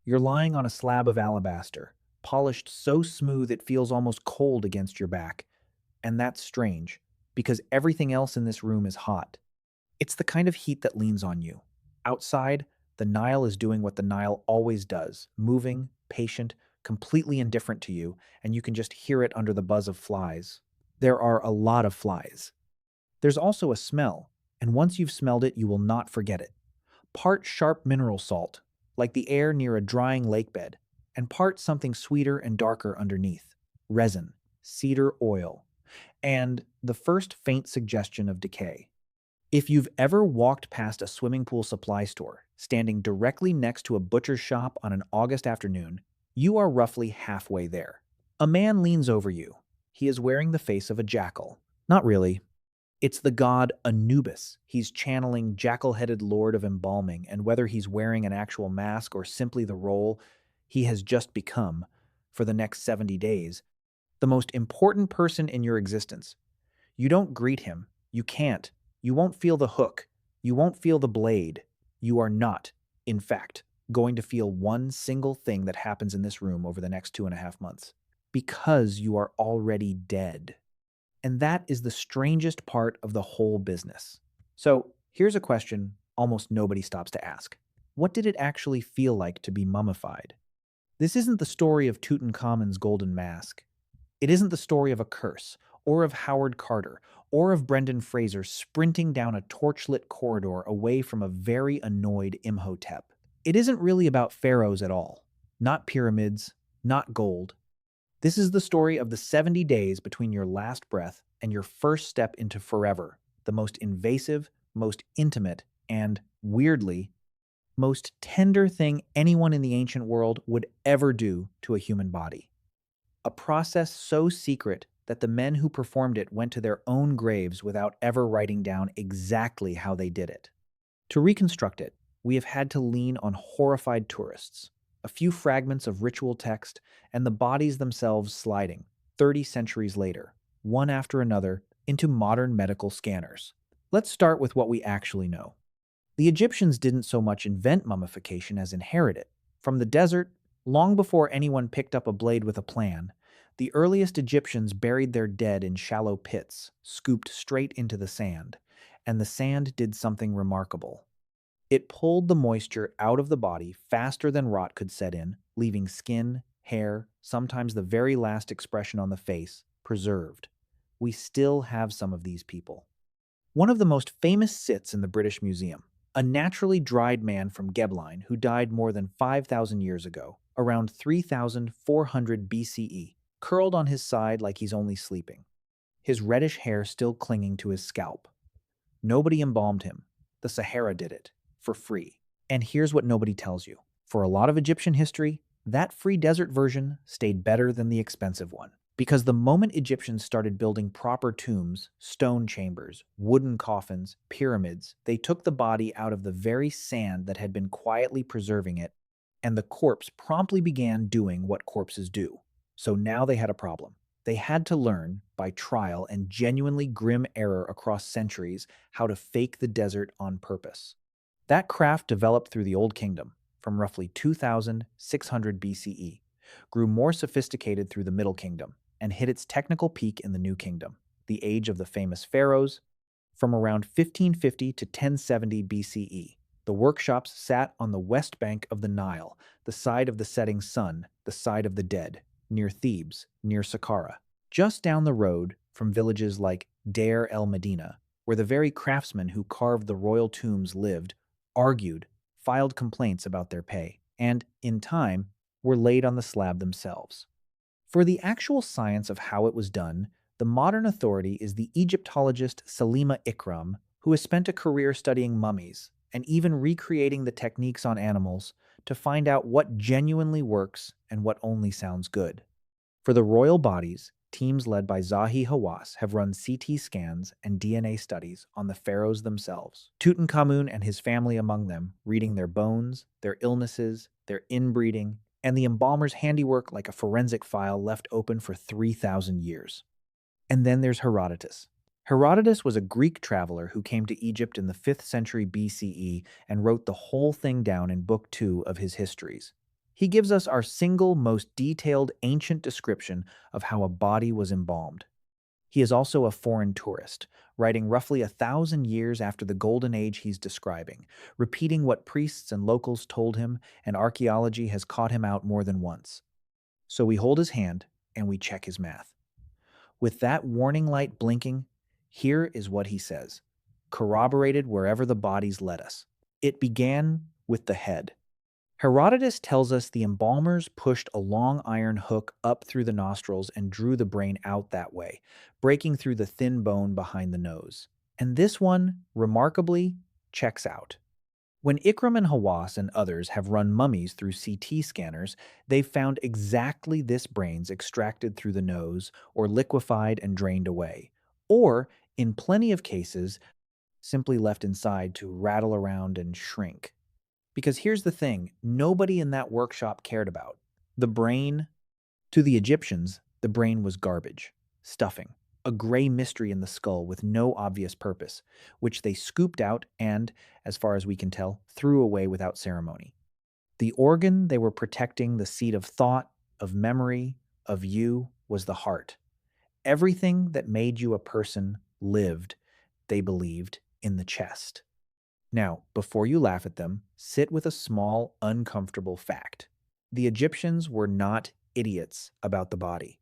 You're lying on a slab of alabaster, polished so smooth it feels almost cold against your back. And that's strange, because everything else in this room is hot. It's the kind of heat that leans on you. Outside, the Nile is doing what the Nile always does, moving, patient, completely indifferent to you, and you can just hear it under the buzz of flies. There are a lot of flies. There's also a smell, and once you've smelled it, you will not forget it. Part sharp mineral salt, like the air near a drying lake bed, and part something sweeter and darker underneath resin, cedar oil, and the first faint suggestion of decay. If you've ever walked past a swimming pool supply store, standing directly next to a butcher's shop on an August afternoon, you are roughly halfway there. A man leans over you. He is wearing the face of a jackal. Not really. It's the god Anubis. He's channeling jackal-headed lord of embalming, and whether he's wearing an actual mask or simply the role he has just become for the next 70 days, the most important person in your existence. You don't greet him. You can't. You won't feel the hook. You won't feel the blade. You are not, in fact, going to feel one single thing that happens in this room over the next 2.5 months because you are already dead. And that is the strangest part of the whole business. So here's a question almost nobody stops to ask. What did it actually feel like to be mummified? This isn't the story of Tutankhamun's golden mask. It isn't the story of a curse, or of Howard Carter, or of Brendan Fraser sprinting down a torchlit corridor away from a very annoyed Imhotep. It isn't really about pharaohs at all. Not pyramids, not gold. This is the story of the 70 days between your last breath and your first step into forever, the most invasive, most intimate, and, weirdly, most tender thing anyone in the ancient world would ever do to a human body. A process so secret that the men who performed it went to their own graves without ever writing down exactly how they did it. To reconstruct it, we have had to lean on horrified tourists, a few fragments of ritual text, and the bodies themselves sliding, 30 centuries later, one after another, into modern medical scanners. Let's start with what we actually know. The Egyptians didn't so much invent mummification as inherit it. From the desert, long before anyone picked up a blade with a plan, the earliest Egyptians buried their dead in shallow pits, scooped straight into the sand, and the sand did something remarkable. It pulled the moisture out of the body faster than rot could set in, leaving skin, hair, sometimes the very last expression on the face, preserved. We still have some of these people. One of the most famous sits in the British Museum, a naturally dried man from Gebline who died more than 5,000 years ago, around 3,400 BCE, curled on his side like he's only sleeping, his reddish hair still clinging to his scalp. Nobody embalmed him. The Sahara did it, for free. And here's what nobody tells you. For a lot of Egyptian history, that free desert version stayed better than the expensive one. Because the moment Egyptians started building proper tombs, stone chambers, wooden coffins, pyramids, they took the body out of the very sand that had been quietly preserving it, and the corpse promptly began doing what corpses do. So now they had a problem. They had to learn, by trial and genuinely grim error across centuries, how to fake the desert on purpose. That craft developed through the Old Kingdom, from roughly 2600 BCE, grew more sophisticated through the Middle Kingdom, and hit its technical peak in the New Kingdom, the age of the famous pharaohs, from around 1550 to 1070 BCE. The workshops sat on the west bank of the Nile, the side of the setting sun, the side of the dead, near Thebes, near Saqqara, just down the road from villages like Deir el Medina, where the very craftsmen who carved the royal tombs lived, argued, filed complaints about their pay, and, in time, were laid on the slab themselves. For the actual science of how it was done, the modern authority is the Egyptologist Salima Ikram, who has spent a career studying mummies and even recreating the techniques on animals to find out what genuinely works and what only sounds good. For the royal bodies, teams led by Zahi Hawass have run CT scans and DNA studies on the pharaohs themselves, Tutankhamun and his family among them, reading their bones, their illnesses, their inbreeding, and the embalmer's handiwork like a forensic file left open for 3,000 years. And then there's Herodotus. Herodotus was a Greek traveler who came to Egypt in the 5th century BCE and wrote the whole thing down in Book 2 of his histories. He gives us our single most detailed ancient description of how a body was embalmed. He is also a foreign tourist, writing roughly 1,000 years after the golden age he's describing, repeating what priests and locals told him, and archaeology has caught him out more than once. So we hold his hand and we check his math. With that warning light blinking, here is what he says, corroborated wherever the bodies led us. It began with the head. Herodotus tells us the embalmers pushed a long iron hook up through the nostrils and drew the brain out that way, breaking through the thin bone behind the nose. And this one, remarkably, checks out. When Ikram and Hawass and others have run mummies through CT scanners, they've found exactly this brains extracted through the nose or liquefied and drained away. Or, in plenty of cases, simply left inside to rattle around and shrink. Because here's the thing nobody in that workshop cared about. The brain, to the Egyptians, the brain was garbage, stuffing, a gray mystery in the skull with no obvious purpose, which they scooped out and, as far as we can tell, threw away without ceremony. The organ they were protecting, the seat of thought, of memory, of you, was the heart. Everything that made you a person lived, they believed, in the chest. Now, before you laugh at them, sit with a small, uncomfortable fact. The Egyptians were not idiots about the body.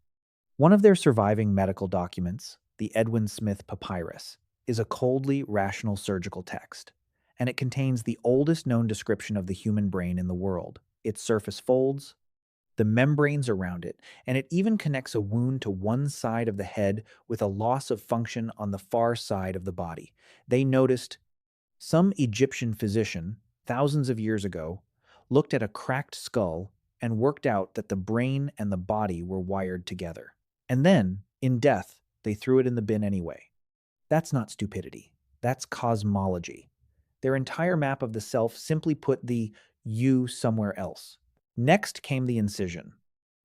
One of their surviving medical documents, the Edwin Smith Papyrus, is a coldly rational surgical text, and it contains the oldest known description of the human brain in the world, its surface folds, the membranes around it, and it even connects a wound to one side of the head with a loss of function on the far side of the body. They noticed some Egyptian physician, thousands of years ago, looked at a cracked skull and worked out that the brain and the body were wired together. And then, in death, they threw it in the bin anyway. That's not stupidity. That's cosmology. Their entire map of the self simply put the you somewhere else. Next came the incision.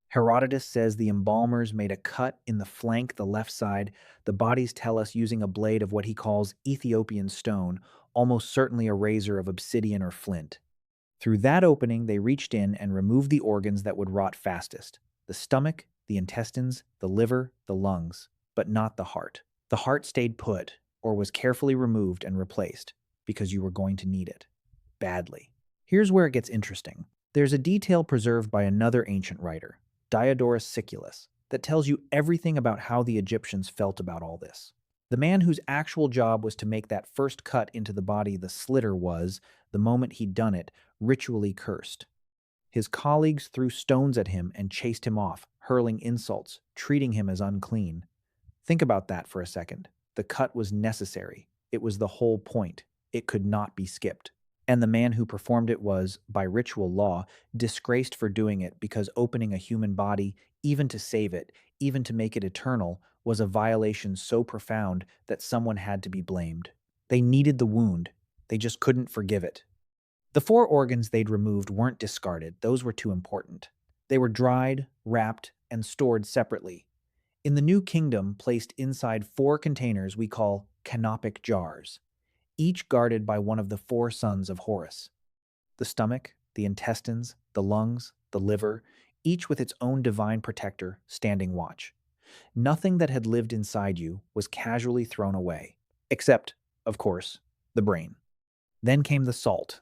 Herodotus says the embalmers made a cut in the flank, the left side. The bodies tell us using a blade of what he calls Ethiopian stone, almost certainly a razor of obsidian or flint. Through that opening, they reached in and removed the organs that would rot fastest: the stomach, the intestines, the liver, the lungs, but not the heart. The heart stayed put, or was carefully removed and replaced, because you were going to need it. Badly. Here's where it gets interesting. There's a detail preserved by another ancient writer, Diodorus Siculus, that tells you everything about how the Egyptians felt about all this. The man whose actual job was to make that first cut into the body the slitter was, the moment he'd done it, ritually cursed. His colleagues threw stones at him and chased him off, hurling insults, treating him as unclean. Think about that for a second. The cut was necessary. It was the whole point. It could not be skipped. And the man who performed it was, by ritual law, disgraced for doing it because opening a human body, even to save it, even to make it eternal, was a violation so profound that someone had to be blamed. They needed the wound. They just couldn't forgive it. The 4 organs they'd removed weren't discarded. Those were too important. They were dried, wrapped, and stored separately. In the New Kingdom, placed inside 4 containers we call canopic jars, each guarded by one of the 4 sons of Horus. The stomach, the intestines, the lungs, the liver, each with its own divine protector standing watch. Nothing that had lived inside you was casually thrown away, except, of course, the brain. Then came the salt.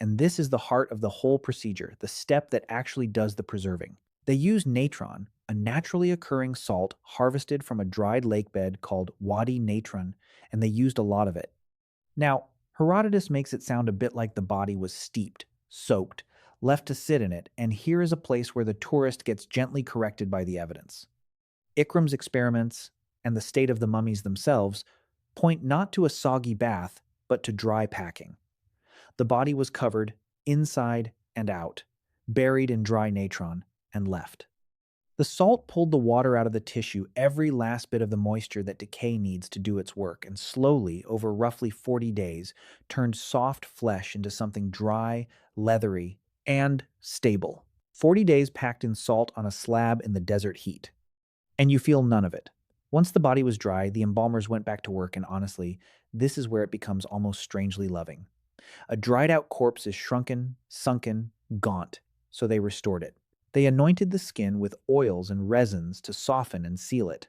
And this is the heart of the whole procedure, the step that actually does the preserving. They used natron, a naturally occurring salt harvested from a dried lake bed called Wadi Natron, and they used a lot of it. Now, Herodotus makes it sound a bit like the body was steeped, soaked, left to sit in it, and here is a place where the tourist gets gently corrected by the evidence. Ikram's experiments, and the state of the mummies themselves, point not to a soggy bath, but to dry packing. The body was covered, inside and out, buried in dry natron, and left. The salt pulled the water out of the tissue, every last bit of the moisture that decay needs to do its work, and slowly, over roughly 40 days, turned soft flesh into something dry, leathery, and stable. 40 days packed in salt on a slab in the desert heat. And you feel none of it. Once the body was dry, the embalmers went back to work, and honestly, this is where it becomes almost strangely loving. A dried-out corpse is shrunken, sunken, gaunt. so they restored it. They anointed the skin with oils and resins to soften and seal it.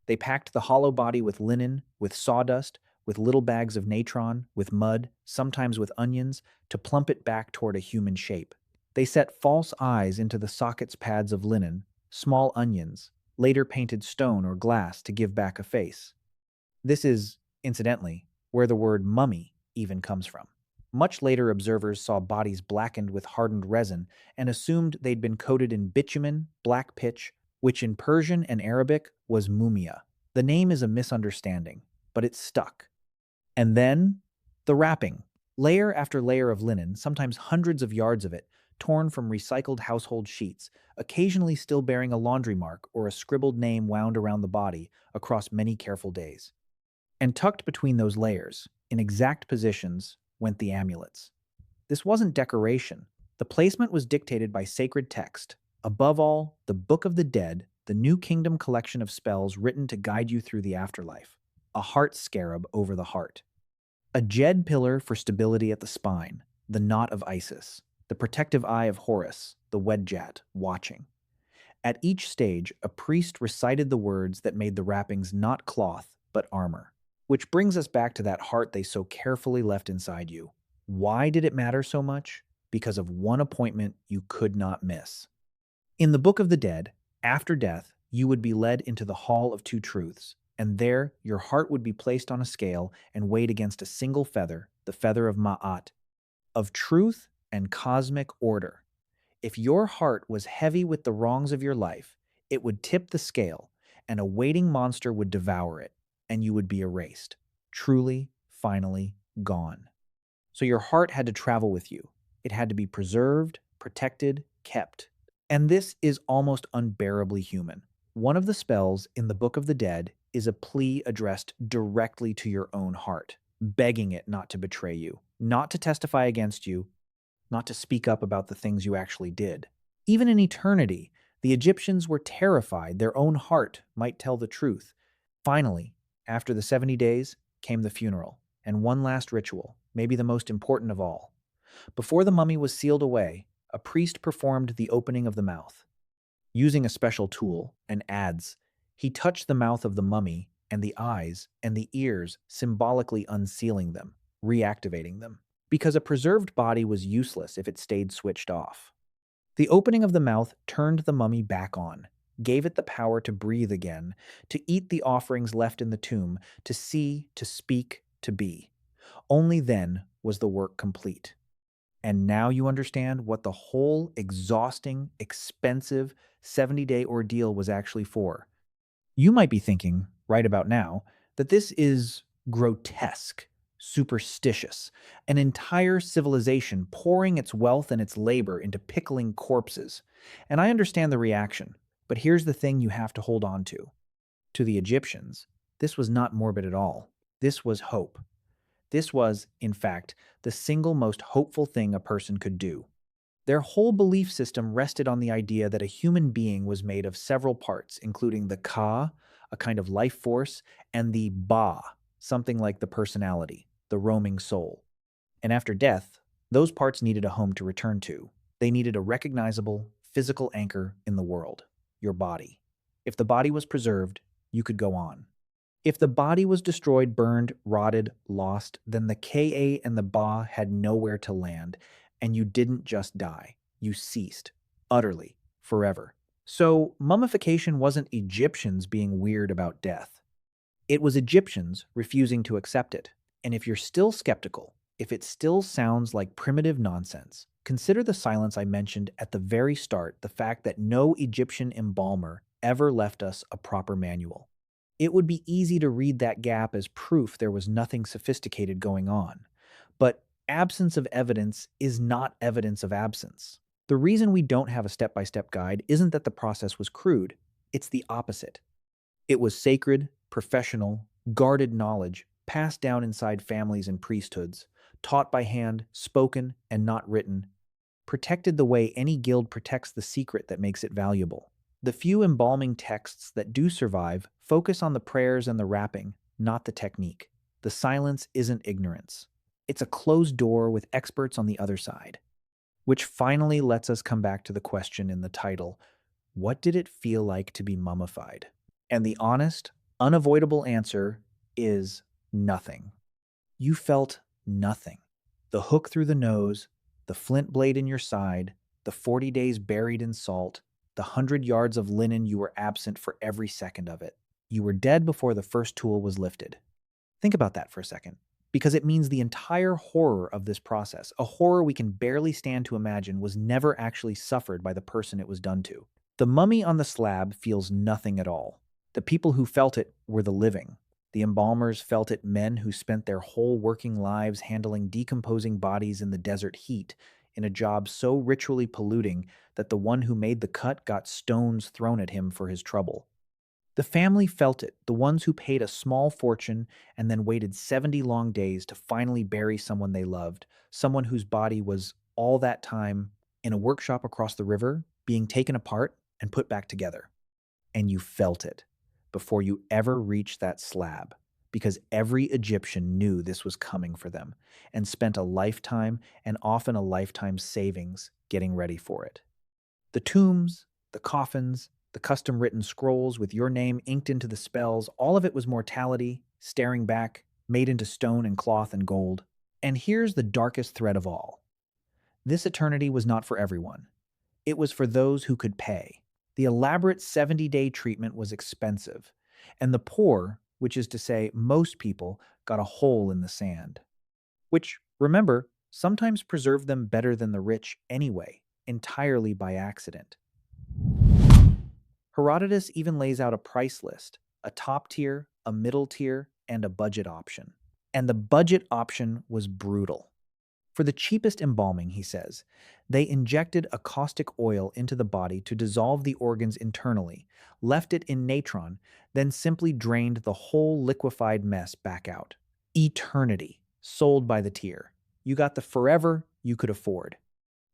They packed the hollow body with linen, with sawdust, with little bags of natron, with mud, sometimes with onions, to plump it back toward a human shape. They set false eyes into the sockets pads of linen, small onions, later painted stone or glass to give back a face. This is, incidentally, where the word mummy even comes from. Much later, observers saw bodies blackened with hardened resin and assumed they'd been coated in bitumen, black pitch, which in Persian and Arabic was mumia. The name is a misunderstanding, but it stuck. And then, the wrapping. Layer after layer of linen, sometimes hundreds of yards of it, torn from recycled household sheets, occasionally still bearing a laundry mark or a scribbled name wound around the body across many careful days. And tucked between those layers, in exact positions, went the amulets. This wasn't decoration. The placement was dictated by sacred text. Above all, the Book of the Dead, the New Kingdom collection of spells written to guide you through the afterlife. A heart scarab over the heart. A jed pillar for stability at the spine, the knot of Isis. The protective eye of Horus, the Wedjat, watching. At each stage, a priest recited the words that made the wrappings not cloth, but armor. Which brings us back to that heart they so carefully left inside you. Why did it matter so much? Because of one appointment you could not miss. In the Book of the Dead, after death, you would be led into the Hall of Two Truths, and there your heart would be placed on a scale and weighed against a single feather, the feather of Ma'at, of truth and cosmic order. If your heart was heavy with the wrongs of your life, it would tip the scale, and a waiting monster would devour it, and you would be erased, truly, finally, gone. So your heart had to travel with you. It had to be preserved, protected, kept. And this is almost unbearably human. One of the spells in the Book of the Dead is a plea addressed directly to your own heart, begging it not to betray you, not to testify against you, not to speak up about the things you actually did. Even in eternity, the Egyptians were terrified their own heart might tell the truth. Finally, after the 70 days, came the funeral, and one last ritual, maybe the most important of all. Before the mummy was sealed away, a priest performed the opening of the mouth. Using a special tool, an adze, he touched the mouth of the mummy and the eyes and the ears, symbolically unsealing them, reactivating them. Because a preserved body was useless if it stayed switched off. The opening of the mouth turned the mummy back on, gave it the power to breathe again, to eat the offerings left in the tomb, to see, to speak, to be. Only then was the work complete. And now you understand what the whole exhausting, expensive 70-day ordeal was actually for. You might be thinking, right about now, that this is grotesque, superstitious, an entire civilization pouring its wealth and its labor into pickling corpses. And I understand the reaction, but here's the thing you have to hold on to. To the Egyptians, this was not morbid at all. This was hope. This was, in fact, the single most hopeful thing a person could do. Their whole belief system rested on the idea that a human being was made of several parts, including the Ka, a kind of life force, and the Ba, something like the personality, the roaming soul. And after death, those parts needed a home to return to. They needed a recognizable, physical anchor in the world, your body. If the body was preserved, you could go on. If the body was destroyed, burned, rotted, lost, then the Ka and the Ba had nowhere to land, and you didn't just die. You ceased, utterly, forever. So, mummification wasn't Egyptians being weird about death. It was Egyptians refusing to accept it. And if you're still skeptical, if it still sounds like primitive nonsense, consider the silence I mentioned at the very start, the fact that no Egyptian embalmer ever left us a proper manual. It would be easy to read that gap as proof there was nothing sophisticated going on. But absence of evidence is not evidence of absence. The reason we don't have a step-by-step guide isn't that the process was crude, it's the opposite. It was sacred, professional, guarded knowledge passed down inside families and priesthoods, taught by hand, spoken and not written, protected the way any guild protects the secret that makes it valuable. The few embalming texts that do survive focus on the prayers and the wrapping, not the technique. The silence isn't ignorance. It's a closed door with experts on the other side. Which finally lets us come back to the question in the title: what did it feel like to be mummified? And the honest, unavoidable answer is nothing. You felt nothing. The hook through the nose, the flint blade in your side, the 40 days buried in salt, the 100 yards of linen you were absent for every second of it. You were dead before the first tool was lifted. Think about that for a second, because it means the entire horror of this process, a horror we can barely stand to imagine, was never actually suffered by the person it was done to. The mummy on the slab feels nothing at all. The people who felt it were the living. The embalmers felt it, men who spent their whole working lives handling decomposing bodies in the desert heat, in a job so ritually polluting that the one who made the cut got stones thrown at him for his trouble. The family felt it, the ones who paid a small fortune and then waited 70 long days to finally bury someone they loved, someone whose body was all that time in a workshop across the river, being taken apart and put back together. And you felt it before you ever reached that slab, because every Egyptian knew this was coming for them and spent a lifetime, and often a lifetime's savings, getting ready for it. The tombs, the coffins, the custom written scrolls with your name inked into the spells, all of it was mortality, staring back, made into stone and cloth and gold. And here's the darkest thread of all: this eternity was not for everyone. It was for those who could pay. The elaborate 70-day treatment was expensive, and the poor, which is to say most people, got a hole in the sand. Which, remember, sometimes preserved them better than the rich anyway, entirely by accident. Herodotus even lays out a price list: a top tier, a middle tier, and a budget option. And the budget option was brutal. For the cheapest embalming, he says, they injected a caustic oil into the body to dissolve the organs internally, left it in natron, then simply drained the whole liquefied mess back out. Eternity, sold by the tier. You got the forever you could afford.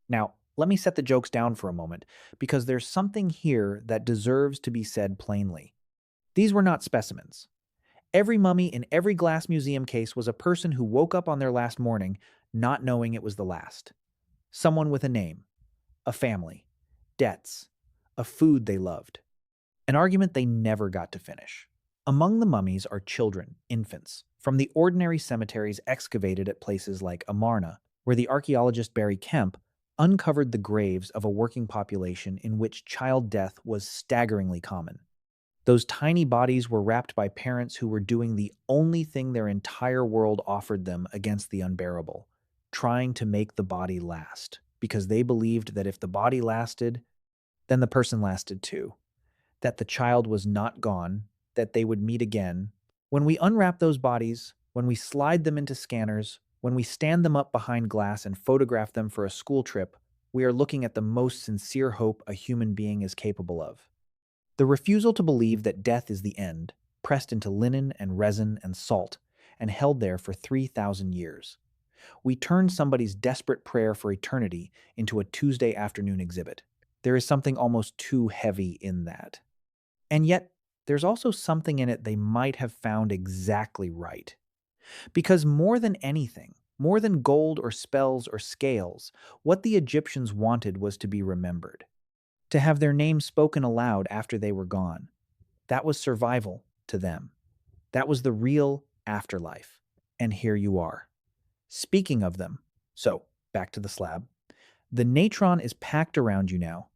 Now, let me set the jokes down for a moment, because there's something here that deserves to be said plainly. These were not specimens. Every mummy in every glass museum case was a person who woke up on their last morning not knowing it was the last. Someone with a name, a family, debts, a food they loved, an argument they never got to finish. Among the mummies are children, infants, from the ordinary cemeteries excavated at places like Amarna, where the archaeologist Barry Kemp uncovered the graves of a working population in which child death was staggeringly common. Those tiny bodies were wrapped by parents who were doing the only thing their entire world offered them against the unbearable: trying to make the body last, because they believed that if the body lasted, then the person lasted too, that the child was not gone, that they would meet again. When we unwrap those bodies, when we slide them into scanners, when we stand them up behind glass and photograph them for a school trip, we are looking at the most sincere hope a human being is capable of. The refusal to believe that death is the end, pressed into linen and resin and salt, and held there for 3,000 years. We turn somebody's desperate prayer for eternity into a Tuesday afternoon exhibit. There is something almost too heavy in that. And yet, there's also something in it they might have found exactly right. Because more than anything, more than gold or spells or scales, what the Egyptians wanted was to be remembered, to have their names spoken aloud after they were gone. That was survival to them. That was the real afterlife. And here you are. Speaking of them, so back to the slab. The natron is packed around you now.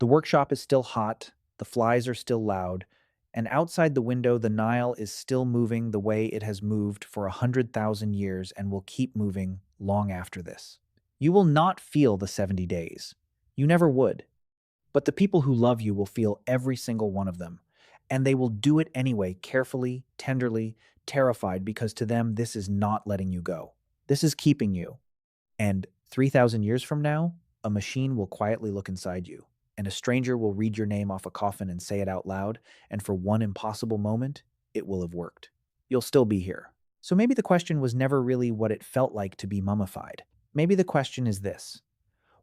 The workshop is still hot, the flies are still loud, and outside the window the Nile is still moving the way it has moved for 100,000 years and will keep moving long after this. You will not feel the 70 days. You never would. But the people who love you will feel every single one of them, and they will do it anyway, carefully, tenderly, terrified, because to them this is not letting you go. This is keeping you. And 3,000 years from now, a machine will quietly look inside you, and a stranger will read your name off a coffin and say it out loud, and for one impossible moment, it will have worked. You'll still be here. So maybe the question was never really what it felt like to be mummified. Maybe the question is this: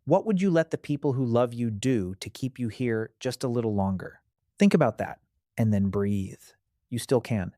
what would you let the people who love you do to keep you here just a little longer? Think about that, and then breathe. You still can.